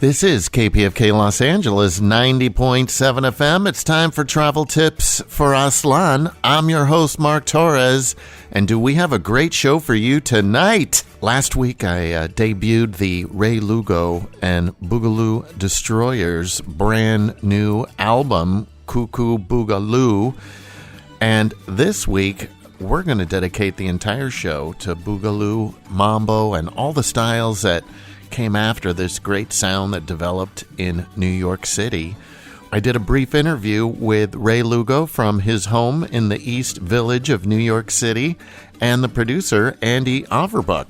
This is KPFK Los Angeles 90.7 FM. It's time for Travel Tips for Aztlan. I'm your host, Mark Torres, and do we have a great show for you tonight? Last week, I debuted the Ray Lugo and Boogaloo Destroyers' brand new album, Coucou Boogaloo, and this week, we're going to dedicate the entire show to Boogaloo, Mambo, and all the styles that came after this great sound that developed in New York City. I did a brief interview with Ray Lugo from his home in the East Village of New York City and the producer, Andy Averbuch.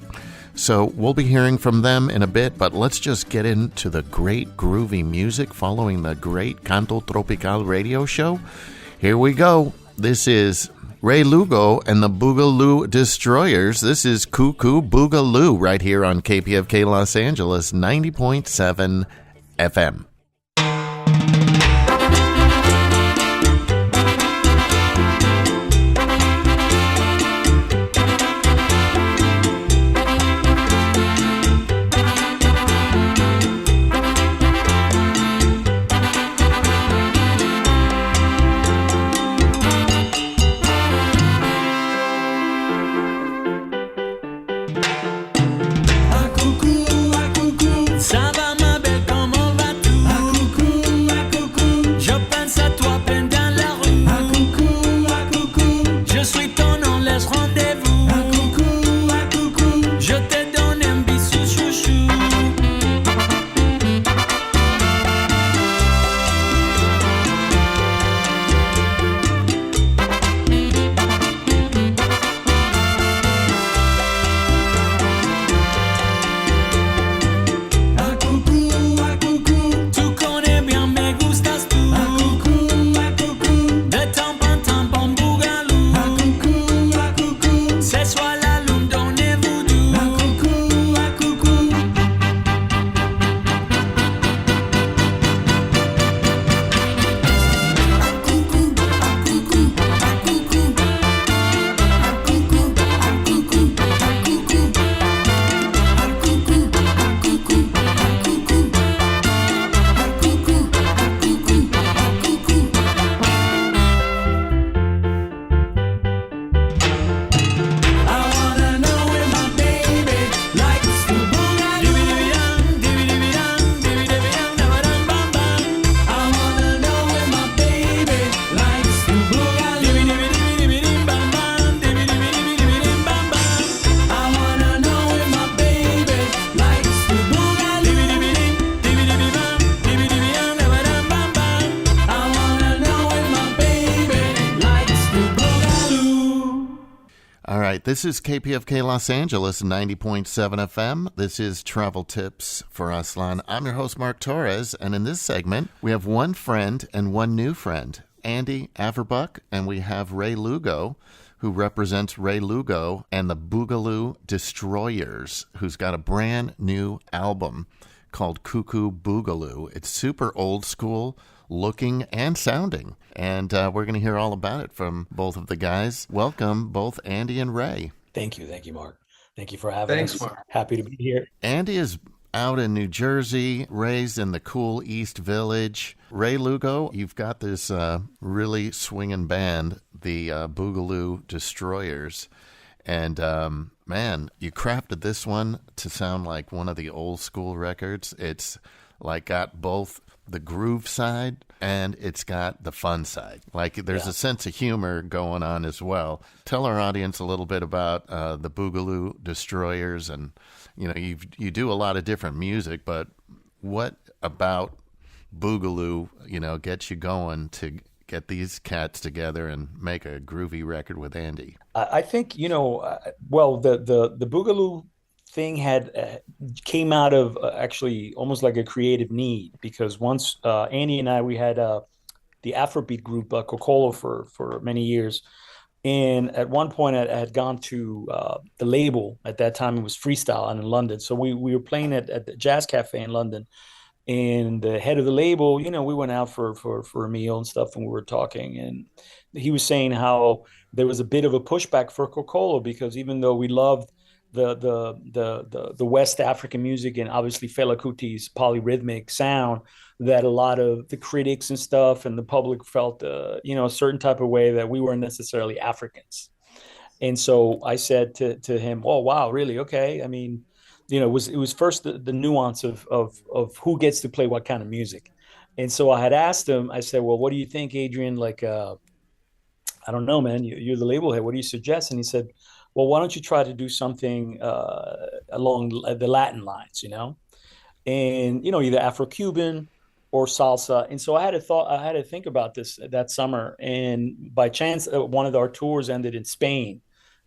So we'll be hearing from them in a bit, but let's just get into the great groovy music following the great Canto Tropical radio show. Here we go. This is Ray Lugo and the Boogaloo Destroyers. This is Coucou Boogaloo right here on KPFK Los Angeles 90.7 FM. This is KPFK Los Angeles 90.7 FM. This is Travel Tips for Aztlan. I'm your host, Mark Torres, and in this segment, we have one friend and one new friend, Andy Averbuch, and we have Ray Lugo, who represents Ray Lugo and the Boogaloo Destroyers, who's got a brand new album called Coucou Boogaloo. It's super old school looking and sounding. And we're going to hear all about it from both of the guys. Welcome, both Andy and Ray. Thank you, Mark. Thank you for having us. Thanks, Mark. Happy to be here. Andy is out in New Jersey, raised in the cool East Village. Ray Lugo, you've got this really swinging band, the Boogaloo Destroyers. And man, you crafted this one to sound like one of the old school records. It's like got both the groove side and it's got the fun side. Like there's a sense of humor going on as well. Tell our audience a little bit about the Boogaloo Destroyers, and you do a lot of different music, but what about Boogaloo gets you going to get these cats together and make a groovy record with Andy? I think well, the Boogaloo thing came out of actually almost like a creative need, because once Andy and we had the Afrobeat group Kokolo for many years, and at one point I had gone to the label. At that time it was Freestyle in London, so we were playing at the Jazz Cafe in London, and the head of the label, we went out for a meal and stuff, and we were talking, and he was saying how there was a bit of a pushback for Kokolo, because even though we loved the West African music, and obviously Fela Kuti's polyrhythmic sound, that a lot of the critics and stuff and the public felt a certain type of way that we weren't necessarily Africans. And so I said to him, "Oh wow, really? Okay. I mean, it was first the nuance of who gets to play what kind of music." And so I had asked him. I said, "Well, what do you think, Adrian? Like, I don't know, man. You're the label head. What do you suggest?" And he said, "Well, why don't you try to do something along the Latin lines, and either Afro-Cuban or salsa." And so I had to think about this that summer. And by chance, one of our tours ended in Spain,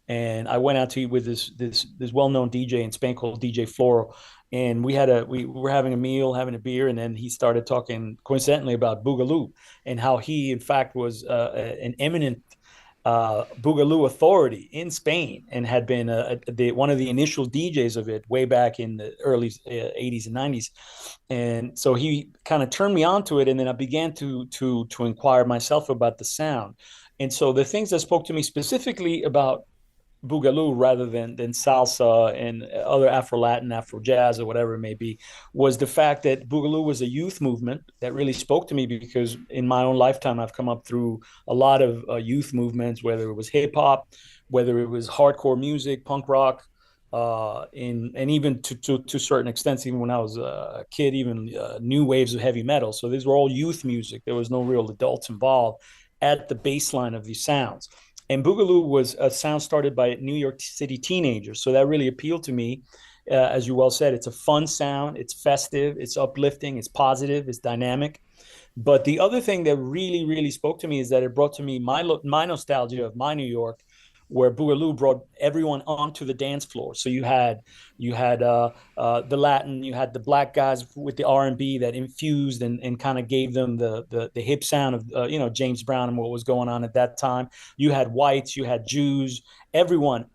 and I went out to eat with this well-known DJ in Spain called DJ Floro. And we were having a meal, having a beer, and then he started talking coincidentally about Boogaloo, and how he in fact was an eminent Boogaloo authority in Spain, and had been one of the initial DJs of it way back in the early 80s and 90s. And so he kind of turned me on to it, and then I began to inquire myself about the sound. And so the things that spoke to me specifically about Boogaloo rather than salsa and other Afro Latin, Afro jazz, or whatever it may be, was the fact that Boogaloo was a youth movement that really spoke to me, because in my own lifetime, I've come up through a lot of youth movements, whether it was hip hop, whether it was hardcore music, punk rock, and even to certain extents, even when I was a kid, even new waves of heavy metal. So these were all youth music. There was no real adults involved at the baseline of these sounds. And Boogaloo was a sound started by New York City teenagers. So that really appealed to me. As you well said, it's a fun sound. It's festive. It's uplifting. It's positive. It's dynamic. But the other thing that really, really spoke to me is that it brought to me my nostalgia of my New York, where Boogaloo brought everyone onto the dance floor. So you had the Latin, you had the black guys with the R&B that infused and kind of gave them the hip sound of James Brown and what was going on at that time. You had whites, you had Jews, everyone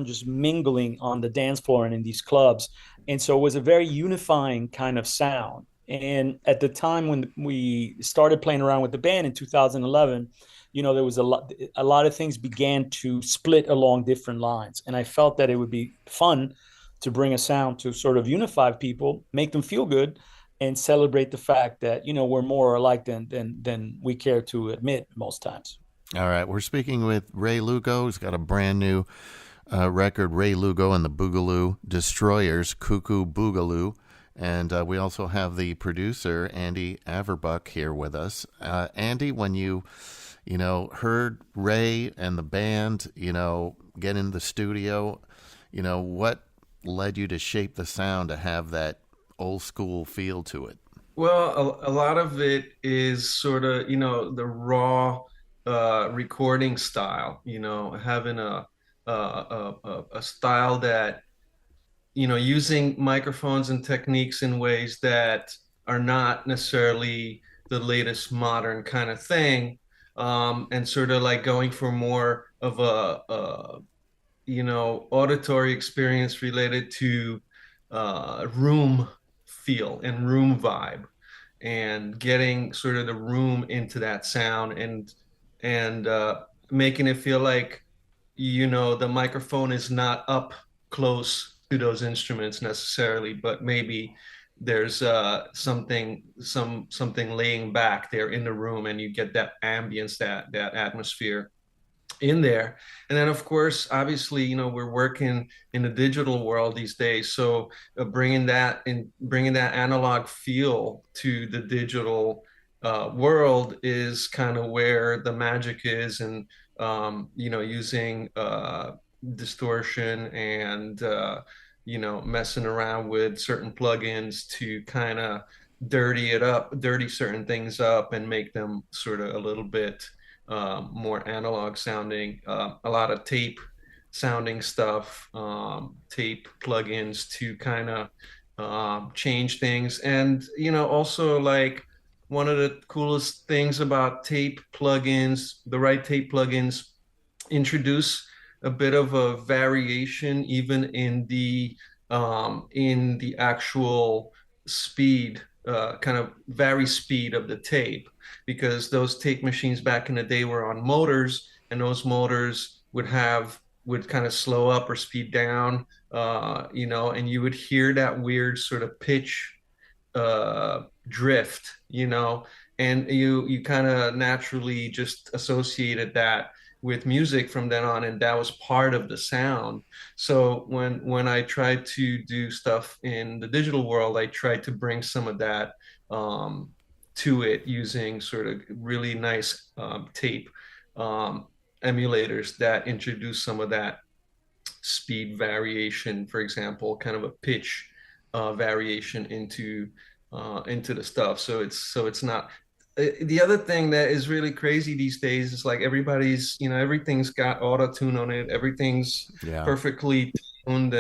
just mingling on the dance floor and in these clubs. And so it was a very unifying kind of sound. And at the time when we started playing around with the band in 2011, there was a lot of things began to split along different lines. And I felt that it would be fun to bring a sound to sort of unify people, make them feel good, and celebrate the fact that, we're more alike than we care to admit most times. All right. We're speaking with Ray Lugo. He's got a brand new record, Ray Lugo and the Boogaloo Destroyers, Coucou Boogaloo. And we also have the producer, Andy Averbuch, here with us. Andy, when you heard Ray and the band, get in the studio, what led you to shape the sound to have that old school feel to it? Well, a lot of it is sort of, the raw recording style, having a style that, using microphones and techniques in ways that are not necessarily the latest modern kind of thing, and sort of like going for more of a auditory experience related to room feel and room vibe, and getting sort of the room into that sound, and making it feel like the microphone is not up close to those instruments necessarily, but maybe there's something laying back there in the room, and you get that ambience, that atmosphere in there. And then of course, obviously, we're working in the digital world these days, so bringing that analog feel to the digital world is kind of where the magic is. And using distortion and messing around with certain plugins to kind of dirty certain things up and make them sort of a little bit more analog sounding. A lot of tape sounding stuff, tape plugins to kind of change things. And also, like, one of the coolest things about tape plugins, the right tape plugins, introduce a bit of a variation even in the actual speed, kind of vary speed of the tape, because those tape machines back in the day were on motors, and those motors would have would kind of slow up or speed down, and you would hear that weird sort of pitch drift, and you kind of naturally just associated that with music from then on, and that was part of the sound. So when I tried to do stuff in the digital world, I tried to bring some of that to it using sort of really nice tape emulators that introduce some of that speed variation, for example, kind of a pitch variation into the stuff. So it's not. The other thing that is really crazy these days is like everything's got auto tune on it. Everything's perfectly tuned,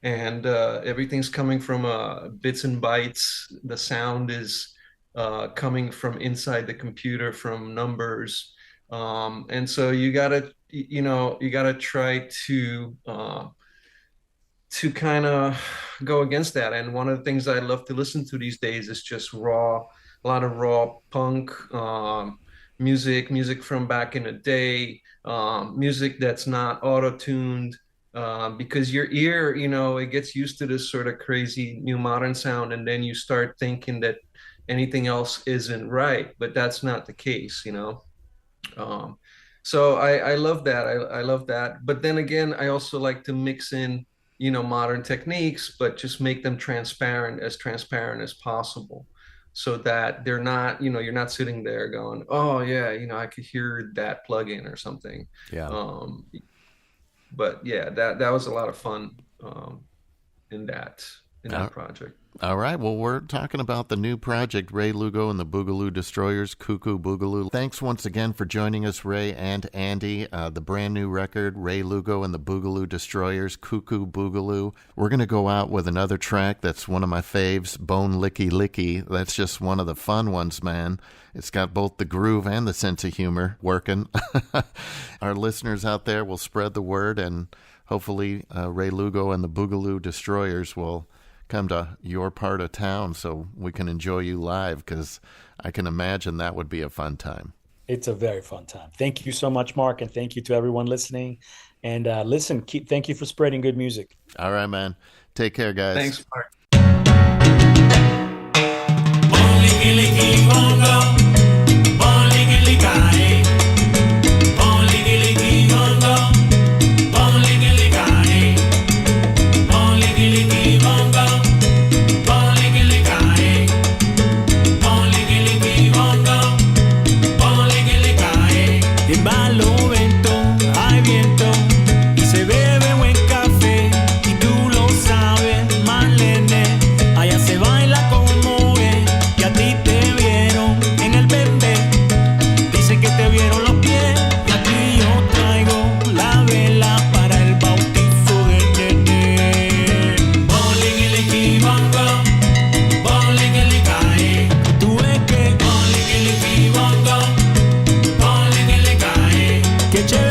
and everything's coming from bits and bytes. The sound is coming from inside the computer from numbers, and so you gotta try to kind of go against that. And one of the things I love to listen to these days is just a lot of raw punk music from back in the day, music that's not auto-tuned, because your ear, it gets used to this sort of crazy new modern sound, and then you start thinking that anything else isn't right, but that's not the case. So I love that. I love that. But then again, I also like to mix in, modern techniques, but just make them transparent as possible, so that they're not, you're not sitting there going, oh yeah, I could hear that plug-in or something. Yeah. But yeah, that was a lot of fun in that project. All right. Well, we're talking about the new project, Ray Lugo and the Boogaloo Destroyers, Coucou Boogaloo. Thanks once again for joining us, Ray and Andy. The brand new record, Ray Lugo and the Boogaloo Destroyers, Coucou Boogaloo. We're going to go out with another track that's one of my faves, Bone Licky Licky. That's just one of the fun ones, man. It's got both the groove and the sense of humor working. Our listeners out there will spread the word, and hopefully Ray Lugo and the Boogaloo Destroyers will come to your part of town so we can enjoy you live, because I can imagine that would be a fun time. It's a very fun time. Thank you so much, Mark, and thank you to everyone listening. And thank you for spreading good music. All right, man. Take care, guys. Thanks, Mark. Qué chévere.